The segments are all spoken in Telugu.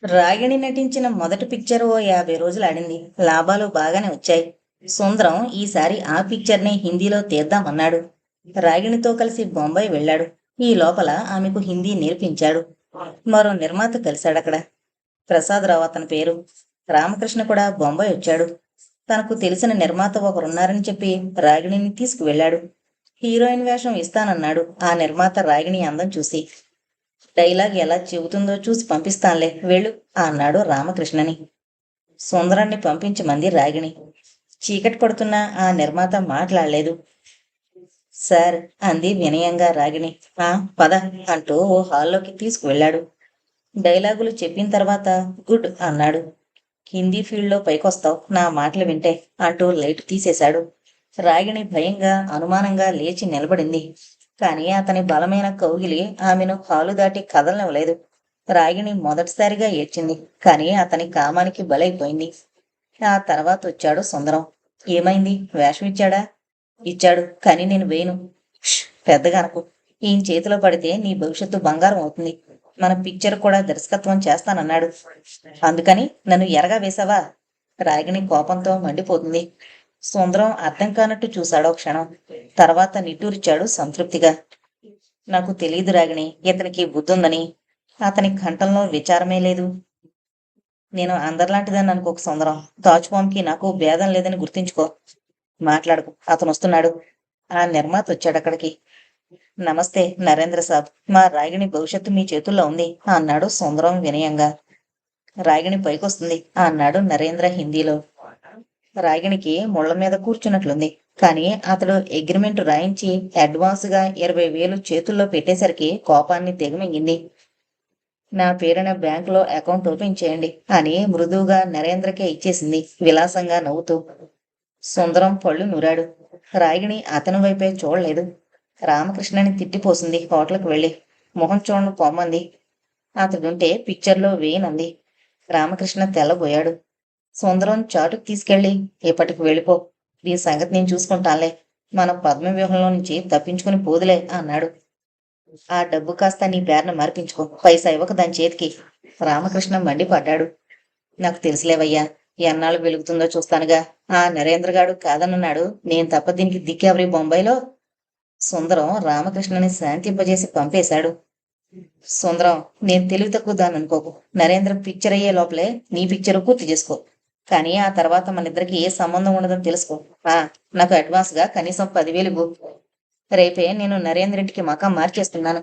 రాగిణి నటించిన మొదటి పిక్చర్ ఓ 50 రోజులు ఆడింది. లాభాలు బాగానే వచ్చాయి. సుందరం ఈసారి ఆ పిక్చర్నే హిందీలో తీద్దామన్నాడు. రాగిణితో కలిసి బొంబాయి వెళ్ళాడు. ఈ లోపల ఆమెకు హిందీ నేర్పించాడు. మరో నిర్మాత కలిశాడక్కడ. ప్రసాదరావు అతని పేరు. రామకృష్ణ కూడా బొంబాయి వచ్చాడు. తనకు తెలిసిన నిర్మాత ఒకరున్నారని చెప్పి రాగిణిని తీసుకువెళ్ళాడు. హీరోయిన్ వేషం ఇస్తానన్నాడు ఆ నిర్మాత రాగిణి అందం చూసి. డైలాగ్ ఎలా చెబుతుందో చూసి పంపిస్తానులే వెళ్ళు అన్నాడు రామకృష్ణని. సుందరాన్ని పంపించమంది రాగిణి. చీకటి పడుతున్నా ఆ నిర్మాత మాట్లాడలేదు. సార్ అంది వినయంగా రాగిణి. ఆ పద అంటూ ఓ హాల్లోకి తీసుకువెళ్ళాడు. డైలాగులు చెప్పిన తర్వాత గుడ్ అన్నాడు. హిందీ ఫీల్డ్లో పైకొస్తావు నా మాటలు వింటే అంటూ లైట్ తీసేశాడు. రాగిణి భయంగా అనుమానంగా లేచి నిలబడింది. కాని అతని బలమైన కౌగిలి ఆమెను హాలు దాటి కదలనివ్వలేదు. రాగిణి మొదటిసారిగా ఏడ్చింది. కాని అతని కామానికి బలైపోయింది. ఆ తర్వాత వచ్చాడు సుందరం. ఏమైంది, వేషం ఇచ్చాడా? ఇచ్చాడు, కాని నేను వేయను. పెద్దగా అనకు. ఈయన చేతిలో పడితే నీ భవిష్యత్తు బంగారం అవుతుంది. మన పిక్చర్ కూడా దర్శకత్వం చేస్తానన్నాడు. అందుకని నన్ను ఎరగా వేశావా? రాగిణి కోపంతో మండిపోతుంది. సుందరం అర్థం కానట్టు చూశాడో క్షణం. తర్వాత నిట్టూరిచాడు సంతృప్తిగా. నాకు తెలియదు రాగిణి, ఇతనికి బుద్ధుందని. అతని కంఠంలో విచారమే లేదు. నేను అందరిలాంటిదాన్ని అనుకోక సుందరం. తాచుపాంకి నాకు భేదం లేదని గుర్తించుకో. మాట్లాడకు, అతను వస్తున్నాడు. ఆ నిర్మాత వచ్చాడక్కడికి. నమస్తే నరేంద్ర సాబ్, మా రాగిణి భవిష్యత్తు మీ చేతుల్లో ఉంది అన్నాడు సుందరం వినయంగా. రాగిణి పైకొస్తుంది అన్నాడు నరేంద్ర హిందీలో. రాగిణికి ముళ్ల మీద కూర్చున్నట్లుంది. కాని అతడు అగ్రిమెంట్ రాయించి అడ్వాన్సుగా 20,000 చేతుల్లో పెట్టేసరికి కోపాన్ని దిగమింగింది. నా పేరున బ్యాంకులో అకౌంట్ ఓపెన్ చేయండి అని మృదువుగా నరేంద్రకే ఇచ్చేసింది విలాసంగా నవ్వుతూ. సుందరం పళ్ళు నూరాడు. రాగిణి అతని వైపే చూడలేదు. రామకృష్ణని తిట్టిపోసింది హోటల్కి వెళ్ళి. మొహం చూడను పొమ్మంది. అతడుంటే పిక్చర్లో వేయనంది. రామకృష్ణ తెల్లబోయాడు. సుందరం చాటుకు తీసుకెళ్ళి ఇప్పటికి వెళ్ళిపో, దీని సంగతి నేను చూసుకుంటానులే, మన పద్మవ్యూహంలో నుంచి తప్పించుకుని పోదులే అన్నాడు. ఆ డబ్బు కాస్త నీ పేరున మార్పించుకో, పైసా ఇవ్వక దాని చేతికి. రామకృష్ణ మండిపడ్డాడు. నాకు తెలుసులేవయ్యా, ఎన్నాళ్ళు వెలుగుతుందో చూస్తానుగా. ఆ నరేంద్రగాడు కాదన్నాడు, నేను తప్ప దీనికి దిక్కెవరి బొంబాయిలో. సుందరం రామకృష్ణని శాంతింపజేసి పంపేశాడు. సుందరం, నేను తెలివి తక్కువ దాన్ని అనుకోకు. నరేంద్ర పిక్చర్ అయ్యే లోపలే నీ పిక్చర్ పూర్తి చేసుకో. కానీ ఆ తర్వాత మన ఇద్దరికి ఏ సంబంధం ఉండదని తెలుసుకో. నాకు అడ్వాన్స్ గా కనీసం 10,000 ఇవ్వు. రేపే నేను నరేంద్ర ఇంటికి మకాం మార్చేస్తున్నాను.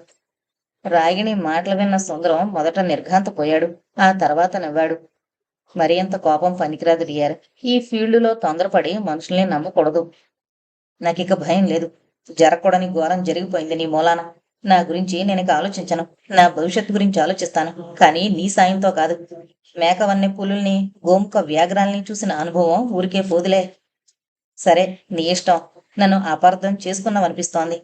రాగిణి మాటలు విన్న సుందరం మొదట నిర్ఘాంతపోయాడు. ఆ తర్వాత నవ్వాడు. మరి అంత కోపం పనికిరాదు డియర్. ఈ ఫీల్డులో తొందరపడి మనుషుల్ని నమ్మకూడదు. నాకిక భయం లేదు. జరగకూడని ఘోరం జరిగిపోయింది నీ మూలాన. నా గురించి నేను ఇక ఆలోచించను. నా భవిష్యత్తు గురించి ఆలోచిస్తాను. కానీ నీ సాయంతో కాదు. మేకవన్నె పులుల్ని, గోముఖ వ్యాఘ్రాల్ని చూసిన అనుభవం ఊరికే పోదులే. సరే, నీ ఇష్టం. నన్ను అపార్థం చేసుకున్నావనిపిస్తోంది.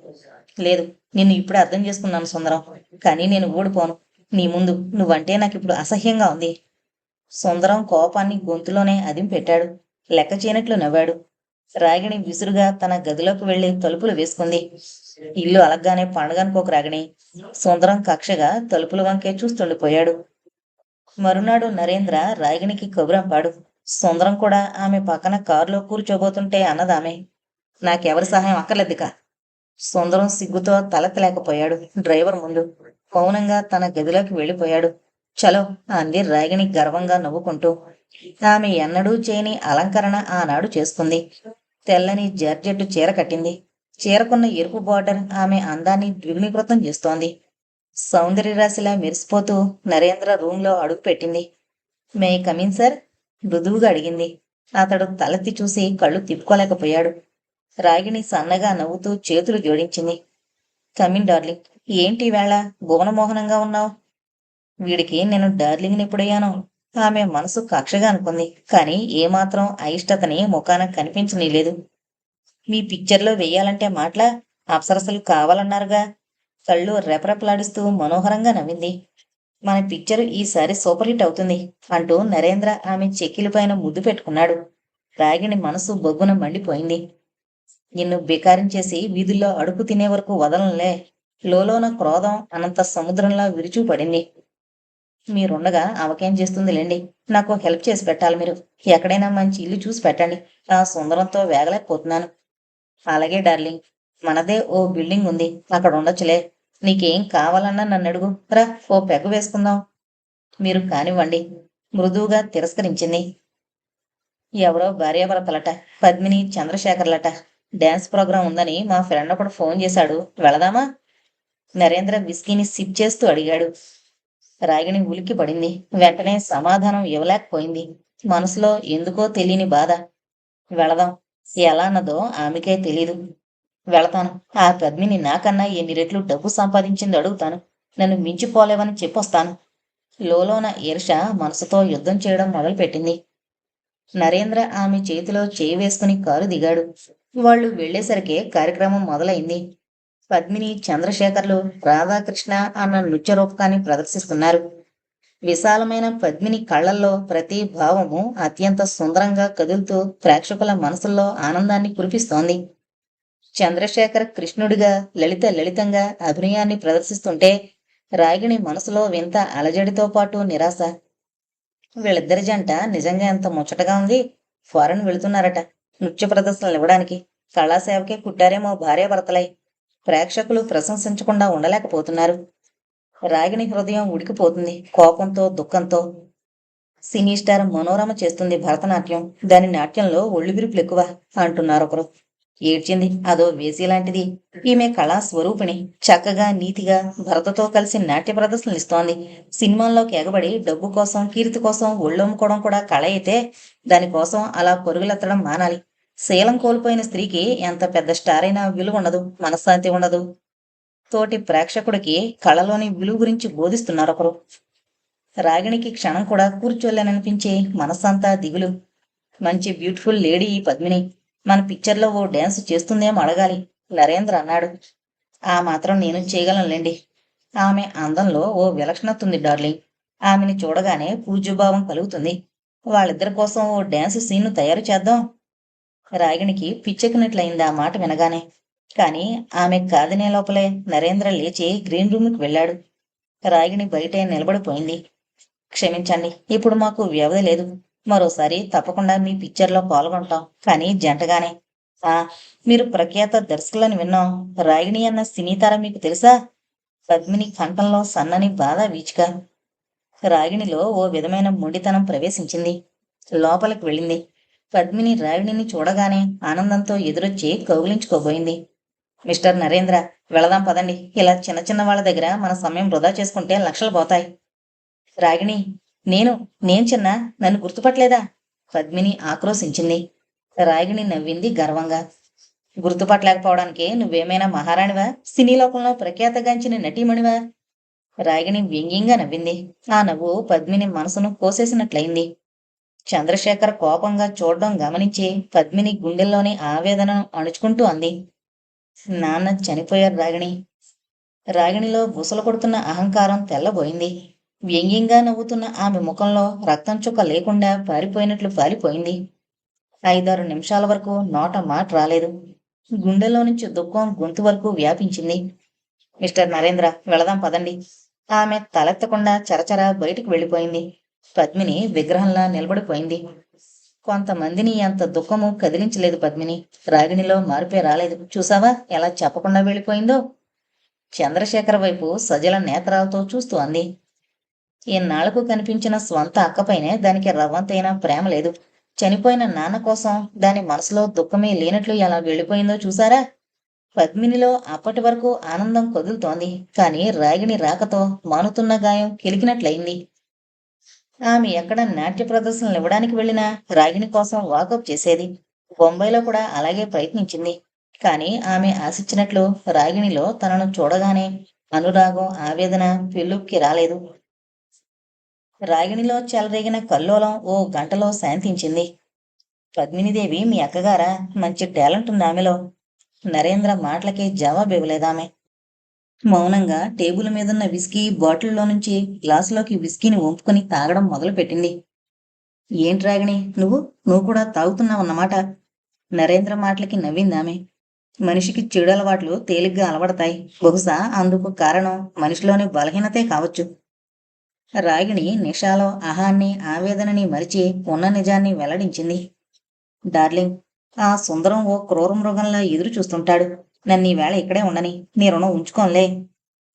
లేదు, నిన్ను ఇప్పుడే అర్థం చేసుకున్నాను సుందరం. కానీ నేను ఓడిపోను. నీ ముందు నువ్వంటే నాకిప్పుడు అసహ్యంగా ఉంది. సుందరం కోపాన్ని గొంతులోనే అదింపెట్టాడు. లెక్క చేయనట్లు నవ్వాడు. రాగిణి విసురుగా తన గదిలోకి వెళ్లి తలుపులు వేసుకుంది. ఇల్లు అలగ్గానే పండగనుకోక రాగిణి. సుందరం కక్షగా తలుపుల వంకే చూస్తుండిపోయాడు. మరునాడు నరేంద్ర రాగిణికి కబురంపాడు. సుందరం కూడా ఆమె పక్కన కారులో కూర్చోబోతుంటే అన్నదామె, నాకెవరి సహాయం అక్కర్లేదుక. సుందరం సిగ్గుతో తలెత్తలేకపోయాడు. డ్రైవర్ ముందు మౌనంగా తన గదిలోకి వెళ్ళిపోయాడు. చలో అంది రాగిణి గర్వంగా నవ్వుకుంటూ. ఆమె ఎన్నడూ చేయని అలంకరణ ఆనాడు చేసుకుంది. తెల్లని జార్జెట్టు చీర కట్టింది. చీరకున్న ఎరుపు బార్డర్ ఆమె అందాన్ని ద్విగుణీకృతం చేస్తోంది. సౌందర్యరాశిలా మెరిసిపోతూ నరేంద్ర రూంలో అడుగుపెట్టింది. May come in sir? మృదువుగా అడిగింది. అతడు తలెత్తి చూసి కళ్ళు తిప్పుకోలేకపోయాడు. రాగిణి సన్నగా నవ్వుతూ చేతులు జోడించింది. Come in darling. ఏంటి వేళ భువనమోహనంగా ఉన్నావు? వీడికి నేను డార్లింగ్ని ఎప్పుడయ్యాను? ఆమె మనసు కక్షగా అనుకుంది. కాని ఏమాత్రం అయిష్టతని ముఖాన కనిపించనీలేదు. మీ పిక్చర్లో వెయ్యాలంటే మాటలా? అప్సరసలు కావాలన్నారుగా. కళ్ళు రెపరెపలాడిస్తూ మనోహరంగా నవ్వింది. మన పిక్చరు ఈసారి సూపర్ హిట్ అవుతుంది అంటూ నరేంద్ర ఆమె చెక్కిలిపైన ముద్దు పెట్టుకున్నాడు. రాగిణి మనసు బొగ్గున మండిపోయింది. నిన్ను బేకారించేసి వీధుల్లో అడుపు తినే వరకు వదలంలే. లోలోన క్రోధం అనంత సముద్రంలా విరుచుపడింది. మీరుండగా ఆమెకేం చేస్తుందిలేండి. నాకు హెల్ప్ చేసి పెట్టాలి మీరు. ఎక్కడైనా మంచి ఇల్లు చూసి పెట్టండి. ఆ సుందరంతో వేగలేకపోతున్నాను. అలాగే డార్లింగ్. మనదే ఓ బిల్డింగ్ ఉంది. అక్కడ ఉండొచ్చులే. నీకేం కావాలన్నా నన్నడుగు. రా, ఓ పెగ్గ వేసుకుందాం. మీరు కానివ్వండి. మృదువుగా తిరస్కరించింది. ఎవరో భార్యాభర్తలట. పద్మిని, చంద్రశేఖర్లట. డాన్స్ ప్రోగ్రాం ఉందని మా ఫ్రెండ్ ఒకడు ఫోన్ చేశాడు. వెళదామా? నరేంద్ర విస్కీని సిప్ చేస్తూ అడిగాడు. రాగిణి ఉలిక్కి పడింది. వెంటనే సమాధానం ఇవ్వలేకపోయింది. మనసులో ఎందుకో తెలియని బాధ. వెళదాం. ఎలా అన్నదో ఆమెకే తెలీదు. వెళతాను. ఆ పద్మిని నాకన్నా ఎన్ని రెట్లు డబ్బు సంపాదించింది అడుగుతాను. నన్ను మించిపోలేవని చెప్పొస్తాను. లోలోన ఈర్ష మనసుతో యుద్ధం చేయడం మొదలుపెట్టింది. నరేంద్ర ఆమె చేతిలో చేయి వేసుకుని కారు దిగాడు. వాళ్ళు వెళ్లేసరికే కార్యక్రమం మొదలైంది. పద్మిని, చంద్రశేఖర్లు రాధాకృష్ణ అన్న నృత్య రూపకాన్ని ప్రదర్శిస్తున్నారు. విశాలమైన పద్మిని కళ్లల్లో ప్రతి భావము అత్యంత సుందరంగా కదులుతూ ప్రేక్షకుల మనసుల్లో ఆనందాన్ని కురిపిస్తోంది. చంద్రశేఖర్ కృష్ణుడిగా లలితంగా అభినయాన్ని ప్రదర్శిస్తుంటే రాగిణి మనసులో వింత అలజడితో పాటు నిరాశ. వీళ్ళిద్దరి జంట నిజంగా ఎంత ముచ్చటగా ఉంది. ఫారెన్ వెళుతున్నారట నృత్య ప్రదర్శనలు ఇవ్వడానికి. కళాసేవకే పుట్టారేమో భార్యాభర్తలై. ప్రేక్షకులు ప్రశంసించకుండా ఉండలేకపోతున్నారు. రాగిణి హృదయం ఉడికిపోతుంది కోపంతో, దుఃఖంతో. సినీ స్టార్ మనోరమ చేస్తుంది భరతనాట్యం. దాని నాట్యంలో ఒళ్ళువిరుపులు ఎక్కువ అంటున్నారొకరు. ఏడ్చింది. అదో వేసిలాంటిది. ఈమె కళా స్వరూపిణి. చక్కగా, నీతిగా భరతతో కలిసి నాట్య ప్రదర్శనలు ఇస్తోంది. సినిమాల్లోకి ఎగబడి డబ్బు కోసం, కీర్తి కోసం ఒళ్ళొమ్ముకోవడం కూడా కళ అయితే దానికోసం అలా పరుగులెత్తడం మానాలి. శీలం కోల్పోయిన స్త్రీకి ఎంత పెద్ద స్టార్ అయినా విలువ ఉండదు, మనశ్శాంతి ఉండదు. తోటి ప్రేక్షకుడికి కళలోని విలువ గురించి బోధిస్తున్నారొకరు. రాగిణికి క్షణం కూడా కూర్చోలేననిపించే మనస్సంతా దిగులు. మంచి బ్యూటిఫుల్ లేడీ ఈ పద్మిని. మన పిక్చర్లో ఓ డ్యాన్స్ చేస్తుందేమో అడగాలి. నరేంద్ర అన్నాడు. ఆ మాత్రం నేను చేయగలనులేండి. ఆమె అందంలో ఓ విలక్షణత ఉంది డార్లింగ్. ఆమెని చూడగానే పూజ్యభావం కలుగుతుంది. వాళ్ళిద్దరి కోసం ఓ డ్యాన్స్ సీన్ను తయారు చేద్దాం. రాగిణికి పిచ్చెక్కినట్లయింది ఆ మాట వినగానే. కాని ఆమె కాదనే లోపలే నరేంద్ర లేచి గ్రీన్ రూమ్కి వెళ్ళాడు. రాగిణి బయటే నిలబడిపోయింది. క్షమించండి, ఇప్పుడు మాకు వ్యవధి లేదు. మరోసారి తప్పకుండా మీ పిక్చర్లో పాల్గొంటాం, కానీ జంటగానే. ఆ, మీరు ప్రఖ్యాత దర్శకులని విన్నాం. రాగిణి అన్న సినీతార మీకు తెలుసా? పద్మిని కంఠంలో సన్నని బాధ వీచిక. రాగిణిలో ఓ విధమైన మొండితనం ప్రవేశించింది. లోపలికి వెళ్ళింది. పద్మిని రాగిణిని చూడగానే ఆనందంతో ఎదురొచ్చి కౌగిలించుకోబోయింది. మిస్టర్ నరేంద్ర, వెళదాం పదండి. ఇలా చిన్న చిన్న వాళ్ళ దగ్గర మన సమయం వృధా చేసుకుంటే లక్షలు పోతాయి. రాగిణి, నేను నేను చిన్న, నన్ను గుర్తుపట్టలేదా? పద్మిని ఆక్రోశించింది. రాగిణి నవ్వింది గర్వంగా. గుర్తుపట్టలేకపోవడానికి నువ్వేమైనా మహారాణివా? సినీ లోకంలో ప్రఖ్యాతగాంచిన నటీమణివా? రాగిణి వ్యంగ్యంగా నవ్వింది. ఆ నవ్వు పద్మిని మనసును కోసేసినట్లయింది. చంద్రశేఖర్ కోపంగా చూడడం గమనించి పద్మిని గుండెల్లోని ఆవేదనను అణుచుకుంటూ అంది. నాన్న చనిపోయారు రాగిణి. రాగిణిలో బుసలు కొడుతున్న అహంకారం తెల్లబోయింది. వ్యంగ్యంగా నవ్వుతున్న ఆమె ముఖంలో రక్తం చుక్క లేకుండా పారిపోయినట్లు పారిపోయింది. 5-6 నిమిషాల వరకు నోట మాట రాలేదు. గుండెలో నుంచి దుఃఖం గొంతు వరకు వ్యాపించింది. మిస్టర్ నరేంద్ర, వెళదాం పదండి. ఆమె తలెత్తకుండా చరచర బయటికి వెళ్ళిపోయింది. పద్మిని విగ్రహంలా నిలబడిపోయింది. కొంతమందిని అంత దుఃఖము కదిలించలేదు పద్మిని. రాగిణిలో మార్పే రాలేదు. చూసావా ఎలా చెప్పకుండా వెళ్ళిపోయిందో? చంద్రశేఖర్ వైపు సజల నేత్రాలతో చూస్తూ అంది. ఇన్నాళ్లకు కనిపించిన స్వంత అక్కపైనే దానికి రవ్వంతైనా ప్రేమ లేదు. చనిపోయిన నాన్న కోసం దాని మనసులో దుఃఖమే లేనట్లు ఎలా వెళ్ళిపోయిందో చూసారా? పద్మినిలో అప్పటి వరకు ఆనందం కదులుతోంది. కాని రాగిణి రాకతో మానుతున్న గాయం కెలికినట్లయింది. ఆమె ఎక్కడ నాట్య ప్రదర్శనలు ఇవ్వడానికి వెళ్ళినా రాగిణి కోసం వాకప్ చేసేది. బొంబాయిలో కూడా అలాగే ప్రయత్నించింది. కాని ఆమె ఆశించినట్లు రాగిణిలో తనను చూడగానే అనురాగం, ఆవేదన పెళ్ళుక్కి రాలేదు. రాగిణిలో చెలరేగిన కల్లోలం ఓ గంటలో శాంతించింది. పద్మినిదేవి మీ అక్కగారా? మంచి టాలెంట్ ఉంది ఆమెలో. నరేంద్ర మాటలకి జవాబివ్వలేదామె. మౌనంగా టేబుల్ మీదున్న విస్కీ బాటిల్లో నుంచి గ్లాసులోకి విస్కీని వంపుకొని తాగడం మొదలుపెట్టింది. ఏంటి రాగిణి, నువ్వు కూడా తాగుతున్నావన్నమాట. నరేంద్ర మాటలకి నవ్విందామె. మనిషికి చెడు అలవాట్లు తేలిగ్గా అలవడతాయి. బహుశా అందుకు కారణం మనిషిలోని బలహీనతే కావచ్చు. రాగిణి నిషాలో అహాన్ని ఆవేదనని మరిచి ఉన్న నిజాన్ని వెల్లడించింది. డార్లింగ్, ఆ సుందరం ఓ క్రూర మృగంలా ఎదురు చూస్తుంటాడు. నన్ను ఈవేళ ఇక్కడే ఉండని, నీ రుణం ఉంచుకోన్లే.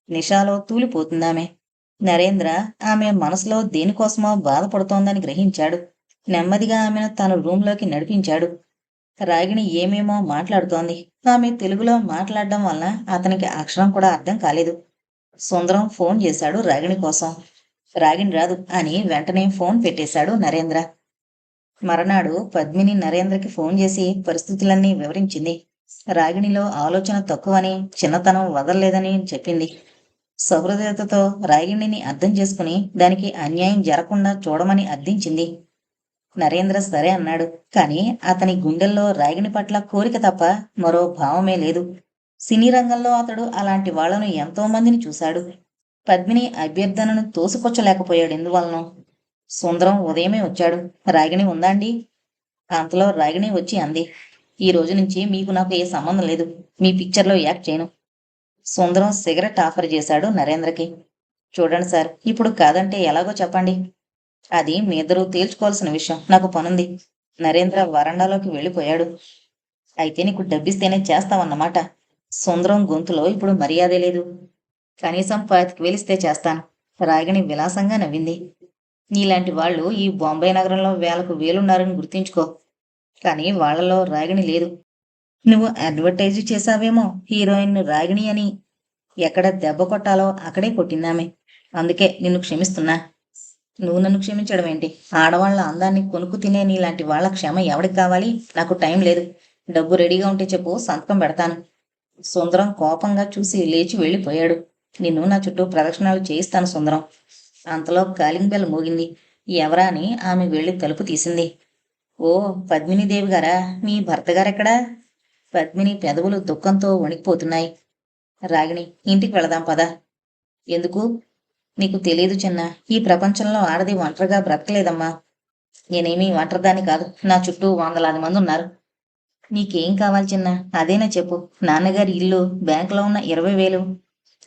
నిషాలో తూలిపోతుందామె. నరేంద్ర ఆమె మనసులో దేనికోసమో బాధపడుతోందని గ్రహించాడు. నెమ్మదిగా ఆమెను తన రూంలోకి నడిపించాడు. రాగిణి ఏమేమో మాట్లాడుతోంది. ఆమె తెలుగులో మాట్లాడడం వలన అతనికి అక్షరం కూడా అర్థం కాలేదు. సుందరం ఫోన్ చేశాడు రాగిణి కోసం. రాగిణి రాదు అని వెంటనే ఫోన్ పెట్టేశాడు నరేంద్ర. మరనాడు పద్మిని నరేంద్రకి ఫోన్ చేసి పరిస్థితులన్నీ వివరించింది. రాగిణిలో ఆలోచన తక్కువని, చిన్నతనం వదలలేదని చెప్పింది. సహృదయతతో రాగిణిని అర్థం చేసుకుని దానికి అన్యాయం జరగకుండా చూడమని అర్థించింది. నరేంద్ర సరే అన్నాడు. కాని అతని గుండెల్లో రాగిణి పట్ల కోరిక తప్ప మరో భావమే లేదు. సినీ రంగంలో అతడు అలాంటి వాళ్లను ఎంతో మందిని చూశాడు. పద్మిని అభ్యర్థనను తోసిపుచ్చలేకపోయాడు. ఎందువలనో. సుందరం ఉదయమే వచ్చాడు. రాగిణి ఉందాండి? అంతలో రాగిణి వచ్చి అంది, ఈ రోజు నుంచి మీకు నాకు ఏ సంబంధం లేదు. మీ పిక్చర్లో యాక్ట్ చేయను. సుందరం సిగరెట్ ఆఫర్ చేశాడు నరేంద్రకి. చూడండి సార్, ఇప్పుడు కాదంటే ఎలాగో చెప్పండి. అది మీ ఇద్దరూ తేల్చుకోవాల్సిన విషయం. నాకు పనుంది. నరేంద్ర వరండాలోకి వెళ్ళిపోయాడు. అయితే నీకు డబ్బిస్తేనే చేస్తావన్నమాట. సుందరం గొంతులో ఇప్పుడు మర్యాదే లేదు. కనీసం 25,000 చేస్తాను. రాగిణి విలాసంగా నవ్వింది. నీలాంటి వాళ్ళు ఈ బొంబాయి నగరంలో వేలకు వేలున్నారని గుర్తించుకో. కానీ వాళ్లలో రాగిణి లేదు. నువ్వు అడ్వర్టైజ్ చేశావేమో హీరోయిన్ రాగిణి అని. ఎక్కడ దెబ్బ కొట్టాలో అక్కడే కొట్టిందామె. అందుకే నిన్ను క్షమిస్తున్నా. నువ్వు నన్ను క్షమించడం ఏంటి? ఆడవాళ్ల అందాన్ని కొనుక్కు తినే నీలాంటి వాళ్ల క్షమ ఎవడికి కావాలి? నాకు టైం లేదు. డబ్బు రెడీగా ఉంటే చెప్పు, సంతకం పెడతాను. సుందరం కోపంగా చూసి లేచి వెళ్ళిపోయాడు. నిన్ను నా చుట్టూ ప్రదక్షిణాలు చేయిస్తాను సుందరం. అంతలో కాలింగ్ బెల్ మోగింది. ఎవరా అని ఆమె వెళ్లి తలుపు తీసింది. ఓ పద్మినీదేవి గారా? మీ భర్త గారెక్కడా? పద్మిని పెదవులు దుఃఖంతో వణికిపోతున్నాయి. రాగిణి, ఇంటికి వెళదాం పద. ఎందుకు? నీకు తెలియదు చిన్న, ఈ ప్రపంచంలో ఆడది ఒంటరిగా బ్రతకలేదమ్మా. నేనేమీ ఒంటరిదాన్ని కాదు. నా చుట్టూ 100 మంది ఉన్నారు. నీకేం కావాలి చిన్న? అదేనా చెప్పు. నాన్నగారి ఇల్లు, బ్యాంకులో ఉన్న 20,000.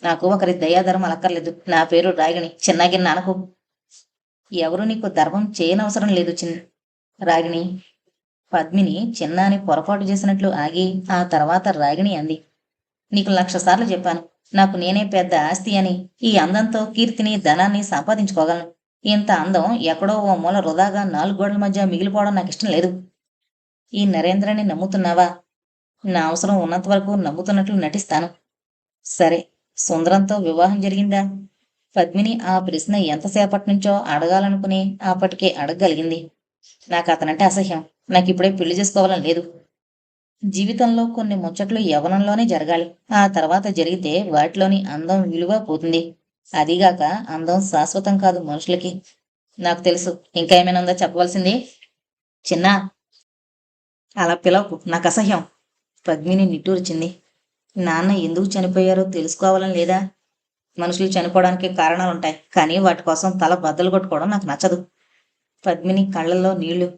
నాకు ఒకరి దయాధర్మం అక్కర్లేదు. నా పేరు రాగిణి. చిన్నగిన్న అనకు. ఎవరు నీకు ధర్మం చేయనవసరం లేదు చిన్న. రాగిణి. పద్మిని చిన్నాని పొరపాటు చేసినట్లు ఆగి ఆ తర్వాత రాగిణి అంది, నీకు 1,00,000 సార్లు చెప్పాను. నాకు నేనే పెద్ద ఆస్తి అని. ఈ అందంతో కీర్తిని, ధనాన్ని సంపాదించుకోగలను. ఇంత అందం ఎక్కడో ఓ మూల వృధాగా 4 గోడల మధ్య మిగిలిపోవడం నాకు ఇష్టం లేదు. ఈ నరేంద్రని నమ్ముతున్నావా? నా అవసరం ఉన్నంత వరకు నమ్ముతున్నట్లు నటిస్తాను. సరే, సుందరంతో వివాహం జరిగిందా? పద్మిని ఆ ప్రశ్న ఎంతసేపటి నుంచో అడగాలనుకుని అప్పటికే అడగగలిగింది. నాకు అతనంటే అసహ్యం. నాకిప్పుడే పెళ్లి చేసుకోవాలని లేదు. జీవితంలో కొన్ని ముచ్చట్లు యవ్వనంలోనే జరగాలి. ఆ తర్వాత జరిగితే వాటిలోని అందం విలువ పోతుంది. అదీగాక అందం శాశ్వతం కాదు మనుషులకి. నాకు తెలుసు. ఇంకా ఏమైనా ఉందా చెప్పవలసింది? చిన్నా, అలా పిలవకు, నాకు అసహ్యం. పద్మిని నిట్టూర్చింది. నాన్న ఎందుకు చనిపోయారో తెలుసుకోవాలని లేదా? మనుషులు చనిపోవడానికి కారణాలుంటాయి, కానీ వాటి కోసం తల బద్దలు కొట్టుకోవడం నాకు నచ్చదు. పద్మిని కళ్ళల్లో నీళ్లు.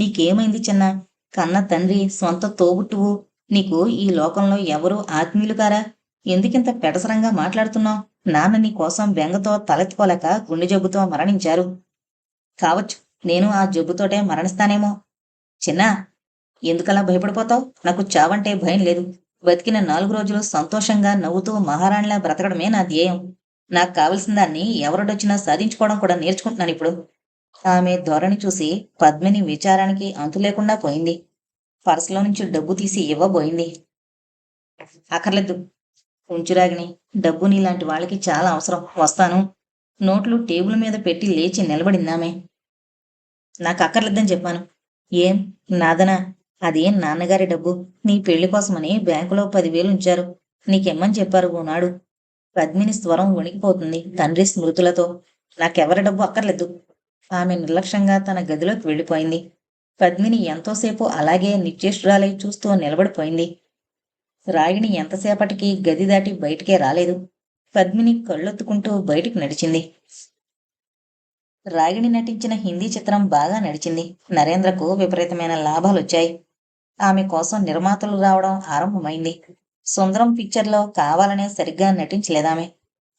నీకేమైంది చిన్నా? కన్న తండ్రి, సొంత తోబుట్టువు. నీకు ఈ లోకంలో ఎవరూ ఆత్మీయులు కారా? ఎందుకింత పెడసరంగా మాట్లాడుతున్నావు? నాన్న నీ కోసం బెంగతో తలెత్తుకోలేక గుండె జబ్బుతో మరణించారు. కావచ్చు, నేను ఆ జబ్బుతోటే మరణిస్తానేమో. చిన్నా, ఎందుకలా భయపడిపోతావు? నాకు చావంటే భయం లేదు. బతికిన 4 రోజులు సంతోషంగా నవ్వుతూ మహారాణిలా బ్రతకడమే నా ధ్యేయం. నాకు కావలసిన దాన్ని ఎవరొడొచ్చినా సాధించుకోవడం కూడా నేర్చుకుంటున్నాను ఇప్పుడు. ఆమె ధోరణి చూసి పద్మిని విచారానికి అంతు లేకుండా పోయింది. పర్సులో నుంచి డబ్బు తీసి ఇవ్వబోయింది. అక్కర్లేదు, ఉంచురాగిని. డబ్బు నీలాంటి వాళ్ళకి చాలా అవసరం. వస్తాను. నోట్లు టేబుల్ మీద పెట్టి లేచి నిలబడిందామె. నాకు అక్కర్లేదని చెప్పాను. ఏం నాదనా? అదేం నాన్నగారి డబ్బు. నీ పెళ్లి కోసమని బ్యాంకులో 10,000 ఉంచారు. నీకెమ్మని చెప్పారు ఓనాడు. పద్మిని స్వరం వణికిపోతుంది తండ్రి స్మృతులతో. నాకెవరి డబ్బు అక్కర్లేదు. ఆమె నిర్లక్ష్యంగా తన గదిలోకి వెళ్ళిపోయింది. పద్మిని ఎంతోసేపు అలాగే నిశ్చేష్టురాలై చూస్తూ నిలబడిపోయింది. రాగిణి ఎంతసేపటికి గది దాటి బయటికే రాలేదు. పద్మిని కళ్ళొత్తుకుంటూ బయటికి నడిచింది. రాగిణి నటించిన హిందీ చిత్రం బాగా నడిచింది. నరేంద్రకు విపరీతమైన లాభాలొచ్చాయి. ఆమె కోసం నిర్మాతలు రావడం ఆరంభమైంది. సుందరం పిక్చర్లో కావాలనే సరిగ్గా నటించలేదామె.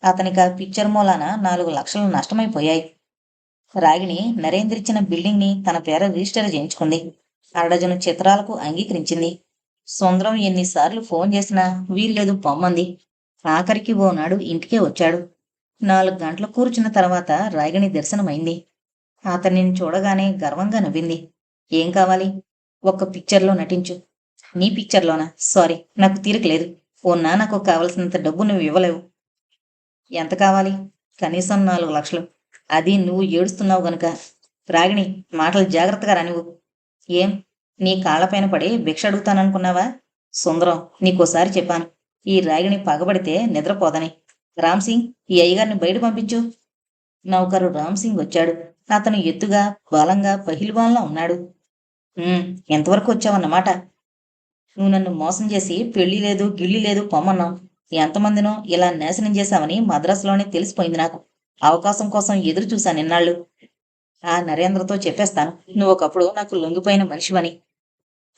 అతనికి ఆ పిక్చర్ మూలాన 4 లక్షలు నష్టమైపోయాయి. రాగిణి నరేంద్రిచ్చిన బిల్డింగ్ ని తన పేర రిజిస్టర్ చేయించుకుంది. అరడజను చిత్రాలకు అంగీకరించింది. సుందరం ఎన్నిసార్లు ఫోన్ చేసినా వీల్లేదు పొమ్మంది. ఆఖరికి ఓనాడు ఇంటికే వచ్చాడు. 4 గంటలు కూర్చున్న తర్వాత రాగిణి దర్శనమైంది. అతనిని చూడగానే గర్వంగా నవ్వింది. ఏం కావాలి? ఒక్క పిక్చర్లో నటించు. నీ పిక్చర్లోనా? సారీ, నాకు తీరిక లేదు. ఓ నాకు కావలసినంత డబ్బు నువ్వు ఇవ్వలేవు. ఎంత కావాలి? కనీసం 4 లక్షలు. అది నువ్వు ఏడుస్తున్నావు గనుక. రాగిణి, మాటలు జాగ్రత్తగా రానివ్వు. ఏం, నీ కాళ్లపైన పడి భిక్ష అడుగుతాననుకున్నావా? సుందరం, నీకోసారి చెప్పాను, ఈ రాగిణి పగబడితే నిద్రపోదని. రామ్సింగ్, ఈ అయ్యగారిని బయట పంపించు. నౌకరు రామ్సింగ్ వచ్చాడు. అతను ఎత్తుగా, బలంగా, పహిల్వాన్లా ఉన్నాడు. ఎంతవరకు వచ్చావన్నమాట? నువ్వు నన్ను మోసం చేసి పెళ్లి లేదు, గిళ్ళి లేదు పొమ్మన్నావు. ఎంతమందినో ఇలా నాశనం చేశావని మద్రాసులోనే తెలిసిపోయింది నాకు. అవకాశం కోసం ఎదురు చూశాను ఇన్నాళ్ళు. ఆ నరేంద్రతో చెప్పేస్తాను, నువ్వు ఒకప్పుడు నాకు లొంగిపోయిన మనిషివని.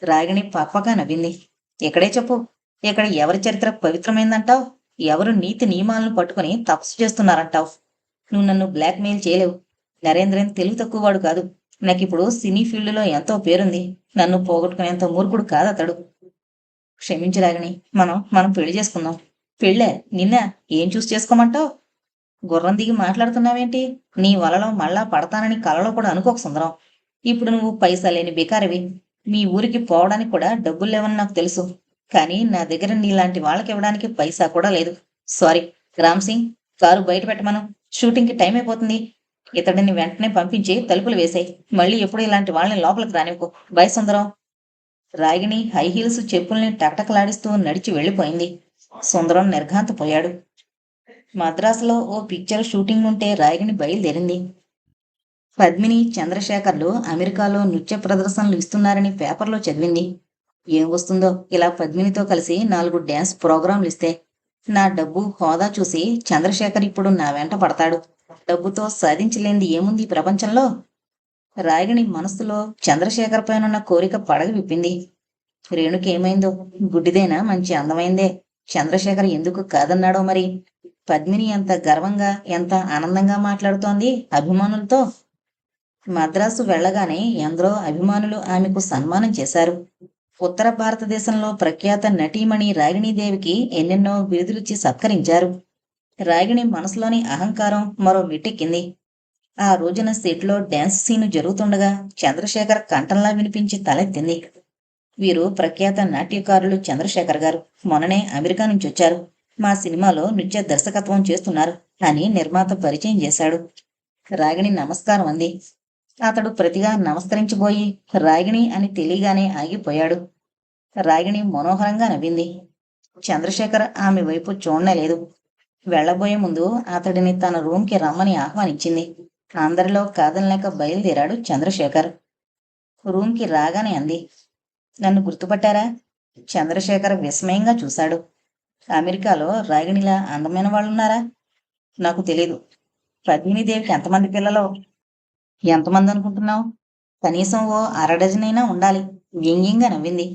రాగిణి పక్కగా నవ్వింది. ఇక్కడే చెప్పు. ఇక్కడ ఎవరి చరిత్ర పవిత్రమైందంటావు? ఎవరు నీతి నియమాలను పట్టుకుని తపస్సు చేస్తున్నారంటావు? నువ్వు నన్ను బ్లాక్మెయిల్ చేయలేవు. నరేంద్రన్ తెలివి తక్కువవాడు కాదు. నాకిప్పుడు సినీ ఫీల్డ్లో ఎంతో పేరుంది. నన్ను పోగొట్టుకునేంత మూర్ఖుడు కాదతడు. క్షమించు రాగిణి, మనం పెళ్లి చేసుకుందాం. పెళ్ళే? నిన్న ఏం చూసి చేసుకోమంటావు? గుర్రం దిగి మాట్లాడుతున్నావేంటి? నీ వలలో మళ్ళా పడతానని కలలో కూడా అనుకోక సుందరం. ఇప్పుడు నువ్వు పైసా లేని బికారివి. మీ ఊరికి పోవడానికి కూడా డబ్బులు లేవని నాకు తెలుసు. కానీ నా దగ్గర నీలాంటి వాళ్ళకి ఇవ్వడానికి పైసా కూడా లేదు. సారీ. రామ్సింగ్, కారు బయట పెట్టమను. షూటింగ్కి టైం అయిపోతుంది. ఇతడిని వెంటనే పంపించి తలుపులు వేశాయి. మళ్ళీ ఎప్పుడు ఇలాంటి వాళ్ళని లోపలికి రానివ్వకు. Bye Sundaram. Ragini high heels చెప్పుల్ని టకటకలాడిస్తూ నడిచి వెళ్ళిపోయింది. సుందరం నిర్ఘాంతపోయాడు. మద్రాసులో ఓ పిక్చర్ షూటింగ్ ఉంటే రాగిణి బయలుదేరింది. పద్మిని, చంద్రశేఖర్లు అమెరికాలో నృత్య ప్రదర్శనలు ఇస్తున్నారని పేపర్లో చదివింది. ఏం వస్తుందో ఇలా పద్మినితో కలిసి 4 డ్యాన్స్ ప్రోగ్రాంలు ఇస్తే. నా డబ్బు, హోదా చూసి చంద్రశేఖర్ ఇప్పుడు నా వెంట పడతాడు. డబ్బుతో సాధించలేంది ఏముంది ప్రపంచంలో? రాగిణి మనస్సులో చంద్రశేఖర్ పైనున్న కోరిక పడగ విప్పింది. రేణుకేమైందో? గుడ్డిదైనా మంచి అందమైందే. చంద్రశేఖర్ ఎందుకు కాదన్నాడో మరి? పద్మిని ఎంత గర్వంగా, ఎంత ఆనందంగా మాట్లాడుతోంది అభిమానులతో. మద్రాసు వెళ్లగానే ఎందరో అభిమానులు ఆమెకు సన్మానం చేశారు. ఉత్తర భారతదేశంలో ప్రఖ్యాత నటీమణి రాగిణీదేవికి ఎన్నెన్నో బిరుదులిచ్చి సత్కరించారు. రాగిణి మనసులోని అహంకారం మరో మెట్టెక్కింది. ఆ రోజున సెట్లో డ్యాన్స్ సీను జరుగుతుండగా చంద్రశేఖర్ కంఠంలా వినిపించి తలెత్తింది. వీరు ప్రఖ్యాత నాట్యకారులు చంద్రశేఖర్ గారు. మొన్ననే అమెరికా నుంచి వచ్చారు. మా సినిమాలో నృత్య దర్శకత్వం చేస్తున్నారు అని నిర్మాత పరిచయం చేశాడు. రాగిణి నమస్కారం అంది. అతడు ప్రతిగా నమస్కరించబోయి రాగిణి అని తెలియగానే ఆగిపోయాడు. రాగిణి మనోహరంగా నవ్వింది. చంద్రశేఖర్ ఆమె వైపు చూడలేదు. వెళ్లబోయే ముందు అతడిని తన రూమ్కి రమ్మని ఆహ్వానించింది. అందరిలో కాదనలేక బయలుదేరాడు చంద్రశేఖర్. రూమ్కి రాగానే అంది, నన్ను గుర్తుపట్టారా? చంద్రశేఖర్ విస్మయంగా చూశాడు. అమెరికాలో రాగిణిలా అందమైన వాళ్ళున్నారా? నాకు తెలీదు. పద్మినీదేవికి ఎంతమంది పిల్లలో? ఎంతమంది అనుకుంటున్నావు? కనీసం ఓ అరడజనైనా ఉండాలి. వ్యంగ్యంగా నవ్వింది.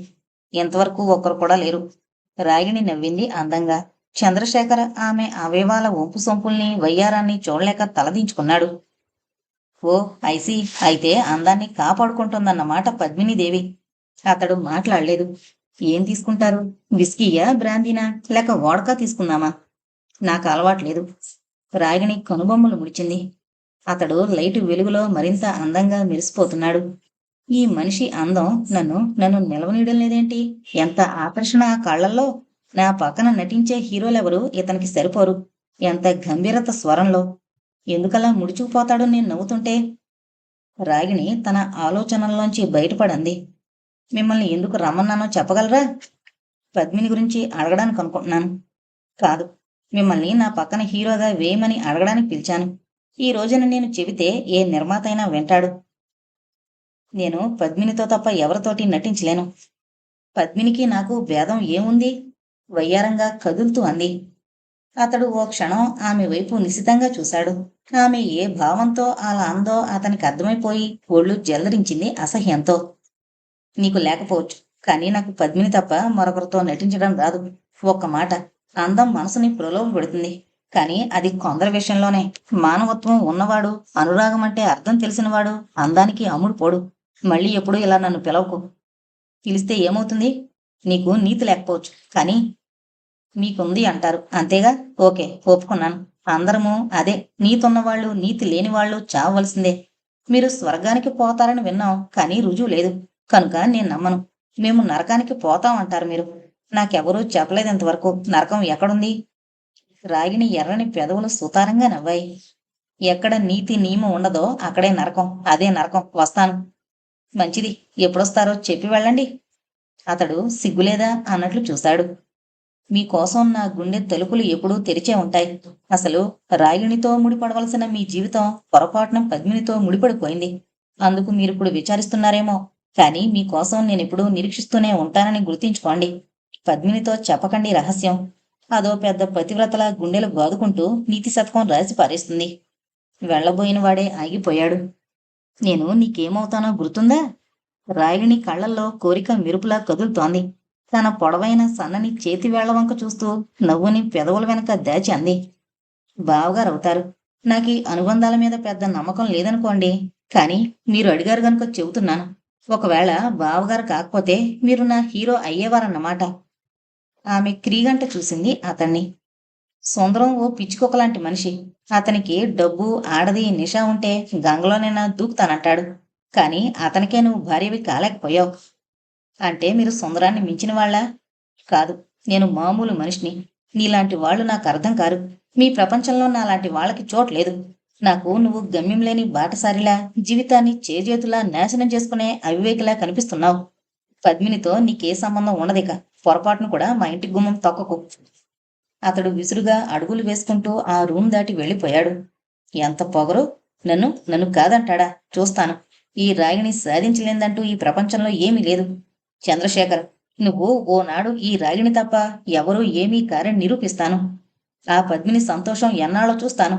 ఇంతవరకు ఒక్కరు కూడా లేరు. రాగిణి నవ్వింది అందంగా. చంద్రశేఖర్ ఆమె అవయవాల ఒంపు సొంపుల్ని, వయ్యారాన్ని చూడలేక తలదించుకున్నాడు. ఓ ఐసి, అయితే అందాన్ని కాపాడుకుంటుందన్నమాట పద్మినీదేవి. అతడు మాట్లాడలేదు. ఏం తీసుకుంటారు? విస్కీయా, బ్రాందీనా, లేక వోడ్కా తీసుకుందామా? నాకు అలవాట్లేదు. రాగిణి కనుబొమ్మలు ముడిచింది. అతడు లైటు వెలుగులో మరింత అందంగా మెరిసిపోతున్నాడు. ఈ మనిషి అందం నన్ను నిలవనీయడం లేదేంటి? ఎంత ఆకర్షణ ఆ కళ్ళల్లో! నా పక్కన నటించే హీరోలెవరు ఇతనికి సరిపోరు. ఎంత గంభీరత స్వరంలో! ఎందుకలా ముడుచుకుపోతాడు నేను నవ్వుతుంటే? రాగిణి తన ఆలోచనల్లోంచి బయటపడంది. మిమ్మల్ని ఎందుకు రమ్మన్నానో చెప్పగలరా? పద్మిని గురించి అడగడానికి అనుకుంటున్నాను. కాదు, మిమ్మల్ని నా పక్కన హీరోగా వేయమని అడగడానికి పిలిచాను. ఈ రోజున నేను చెబితే ఏ నిర్మాత అయినా వింటాడు. నేను పద్మినితో తప్ప ఎవరితోటి నటించలేను. పద్మినికి నాకు భేదం ఏముంది? వయ్యారంగా కదులుతూ అంది. అతడు ఓ క్షణం ఆమె వైపు నిశితంగా చూశాడు. ఆమె ఏ భావంతో అలా అందో అతనికి అర్థమైపోయి ఒళ్ళు జల్లరించింది అసహ్యంతో. నీకు లేకపోవచ్చు, కానీ నాకు పద్మిని తప్ప మరొకరితో నటించడం రాదు. ఒక్క మాట, అందం మనసుని ప్రలోభ పెడుతుంది. కానీ అది కొందరి విషయంలోనే. మానవత్వం ఉన్నవాడు, అనురాగం అంటే అర్థం తెలిసినవాడు అందానికి అమ్ముడు పోడు. మళ్ళీ ఎప్పుడు ఇలా నన్ను పిలవకు. పిలిస్తే ఏమవుతుంది? నీకు నీతి లేకపోవచ్చు, కానీ మీకుంది అంటారు, అంతేగా? ఓకే, ఒప్పుకున్నాను. అందరము అదే. నీతున్నవాళ్ళు నీతి లేనివాళ్ళు చావవలసిందే. మీరు స్వర్గానికి పోతారని విన్నాం, కానీ రుజువు లేదు కనుక నేను నమ్మను. మేము నరకానికి పోతాం అంటారు మీరు. నాకెవరూ చెప్పలేదు ఇంతవరకు నరకం ఎక్కడుంది. రాగిణి ఎర్రని పెదవులు సుతారంగా నవ్వాయి. ఎక్కడ నీతి నియమం ఉండదో అక్కడే నరకం. అదే నరకం. వస్తాను. మంచిది. ఎప్పుడొస్తారో చెప్పి వెళ్ళండి. అతడు సిగ్గులేదా అన్నట్లు చూశాడు. మీకోసం నా గుండె తలుపులు ఎప్పుడూ తెరిచే ఉంటాయి. అసలు రాగిణితో ముడిపడవలసిన మీ జీవితం పొరపాటున పద్మినితో ముడిపడిపోయింది. అందుకు మీరిప్పుడు విచారిస్తున్నారేమో, కానీ మీకోసం నేనెప్పుడూ నిరీక్షిస్తూనే ఉంటానని గుర్తించుకోండి. పద్మినితో చెప్పకండి రహస్యం. అదో పెద్ద పతివ్రతల గుండెలు బాదుకుంటూ నీతి శతకం రాసి పారేస్తుంది. వెళ్లబోయిన వాడే ఆగిపోయాడు. నేను నీకేమవుతానో గుర్తుందా? రాగిణి కళ్లల్లో కోరిక మెరుపులా కదులుతోంది. తన పొడవైన సన్నని చేతి వేళ్ల వంక చూస్తూ నవ్వుని పెదవుల వెనక దాచి అంది. బావగారవుతారు. నాకీ అనుబంధాల మీద పెద్ద నమ్మకం లేదనుకోండి, కానీ మీరు అడిగారు గనుక చెబుతున్నాను. ఒకవేళ బావగారు కాకపోతే మీరు నా హీరో అయ్యేవారన్నమాట. ఆమె క్రీగంట చూసింది అతన్ని. సుందరం ఓ పిచ్చుకొకలాంటి మనిషి. అతనికి డబ్బు, ఆడది, నిషా ఉంటే గంగలోనైనా దూకుతానంటాడు. కానీ అతనికే నువ్వు భార్యవి కాలేకపోయావు. అంటే మీరు సుందరాన్ని మించిన వాళ్ళా? కాదు, నేను మామూలు మనిషిని. నీలాంటి వాళ్ళు నాకు అర్థం కారు. మీ ప్రపంచంలో నాలాంటి వాళ్ళకి చోట్లేదు. నాకు నువ్వు గమ్యం లేని బాటసారిలా, జీవితాన్ని చేజేతులా నాశనం చేసుకునే అవివేకిలా కనిపిస్తున్నావు. పద్మినితో నీకే సంబంధం ఉండదిక. పొరపాటును కూడా మా ఇంటి గుమ్మం తొక్కకు. అతడు విసురుగా అడుగులు వేసుకుంటూ ఆ రూమ్ దాటి వెళ్ళిపోయాడు. ఎంత పొగరు! నన్ను నన్ను కాదంటాడా? చూస్తాను. ఈ రాగిని సాధించలేదంటూ ఈ ప్రపంచంలో ఏమీ లేదు. చంద్రశేఖర్, నువ్వు ఓనాడు ఈ రాగిని తప్ప ఎవరూ ఏమీ కారని నిరూపిస్తాను. ఆ పద్మిని సంతోషం ఎన్నాళ్ళో చూస్తాను.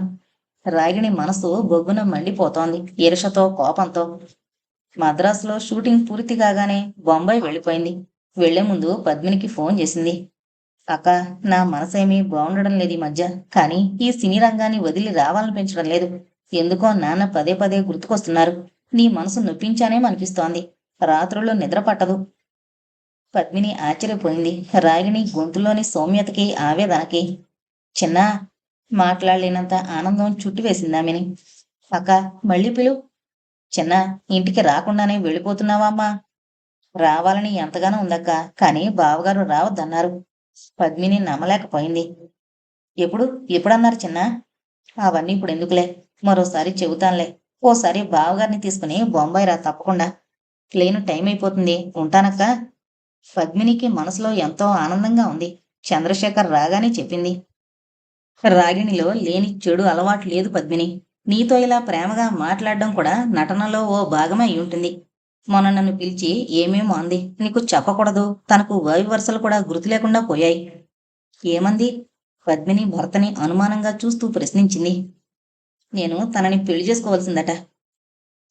రాగిణి మనసు బొగ్గున మండిపోతోంది ఈర్షతో, కోపంతో. మద్రాసులో షూటింగ్ పూర్తి కాగానే బొంబాయి వెళ్ళిపోయింది. వెళ్లే ముందు పద్మినికి ఫోన్ చేసింది. అక్క, నా మనసేమీ బాగుండడం లేదు ఈ మధ్య. కానీ ఈ సినీ రంగాన్ని వదిలి రావాలని పెంచడం లేదు. ఎందుకో నాన్న పదే పదే గుర్తుకొస్తున్నారు. నీ మనసు నొప్పించానేమో అనిపిస్తోంది. రాత్రుల్లో నిద్ర పట్టదు. పద్మిని ఆశ్చర్యపోయింది. రాగిణి గొంతులోని సౌమ్యతకి, ఆవేదనకి. చిన్నా, మాట్లాడలేనంత ఆనందం చుట్టివేసిందామెని. అక్క, మళ్ళీ పిలు. చిన్నా, ఇంటికి రాకుండానే వెళ్ళిపోతున్నావా అమ్మా? రావాలని ఎంతగానో ఉందక్క, కానీ బావగారు రావద్దన్నారు. పద్మిని నమ్మలేకపోయింది. ఎప్పుడు ఎప్పుడన్నారు చిన్నా? అవన్నీ ఇప్పుడు ఎందుకులే, మరోసారి చెబుతానులే. ఓసారి బావగారిని తీసుకుని బొంబాయి రా తప్పకుండా. ప్లేను టైం అయిపోతుంది. ఉంటానక్క. పద్మినికి మనసులో ఎంతో ఆనందంగా ఉంది. చంద్రశేఖర్ రాగానే చెప్పింది. రాగిణిలో లేని చెడు అలవాటు లేదు పద్మిని. నీతో ఇలా ప్రేమగా మాట్లాడడం కూడా నటనలో ఓ భాగమే అయి ఉంటుంది. మొన్న నన్ను పిలిచి ఏమేమో అంది. నీకు చెప్పకూడదు. తనకు వాయు వరుసలు కూడా గుర్తు లేకుండా పోయాయి. ఏమంది? పద్మిని భర్తని అనుమానంగా చూస్తూ ప్రశ్నించింది. నేను తనని పెళ్లి చేసుకోవాల్సిందట.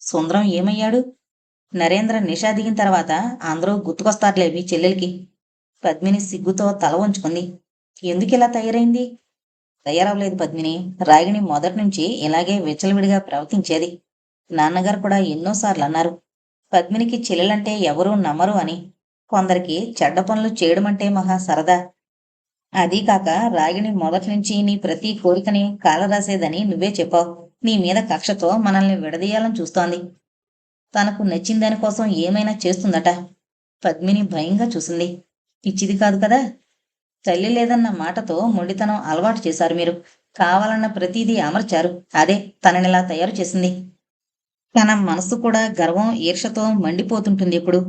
సుందరం ఏమయ్యాడు? నరేంద్ర నిషా దిగిన తర్వాత అందరూ గుర్తుకొస్తారులే మీ చెల్లెలికి. పద్మిని సిగ్గుతో తల వంచుకుంది. ఎందుకిలా తయారైంది? తయారవలేదు పద్మిని. రాగిణి మొదటి నుంచి ఇలాగే విచ్చలవిడిగా ప్రవర్తించేది. నాన్నగారు కూడా ఎన్నోసార్లు అన్నారు, పద్మినికి చెల్లెలంటే ఎవరూ నమ్మరు అని. కొందరికి చెడ్డ పనులు చేయడమంటే మహా సరదా. అదీ కాక రాగిణి మొదటి నుంచి నీ ప్రతి కోరికని కాలరాసేదని నువ్వే చెప్పావు. నీ మీద కక్షతో మనల్ని విడదీయాలని చూస్తోంది. తనకు నచ్చిన దానికోసం ఏమైనా చేస్తుందట. పద్మిని భయంగా చూసింది. పిచ్చిది కాదు కదా? తల్లి లేదన్న మాటతో మొండితనం అలవాటు చేశారు మీరు. కావాలన్న ప్రతిదీ అమర్చారు. అదే తననిలా తయారు చేసింది. తన మనసు కూడా గర్వం, ఈర్షతో మండిపోతుంటుంది ఎప్పుడు.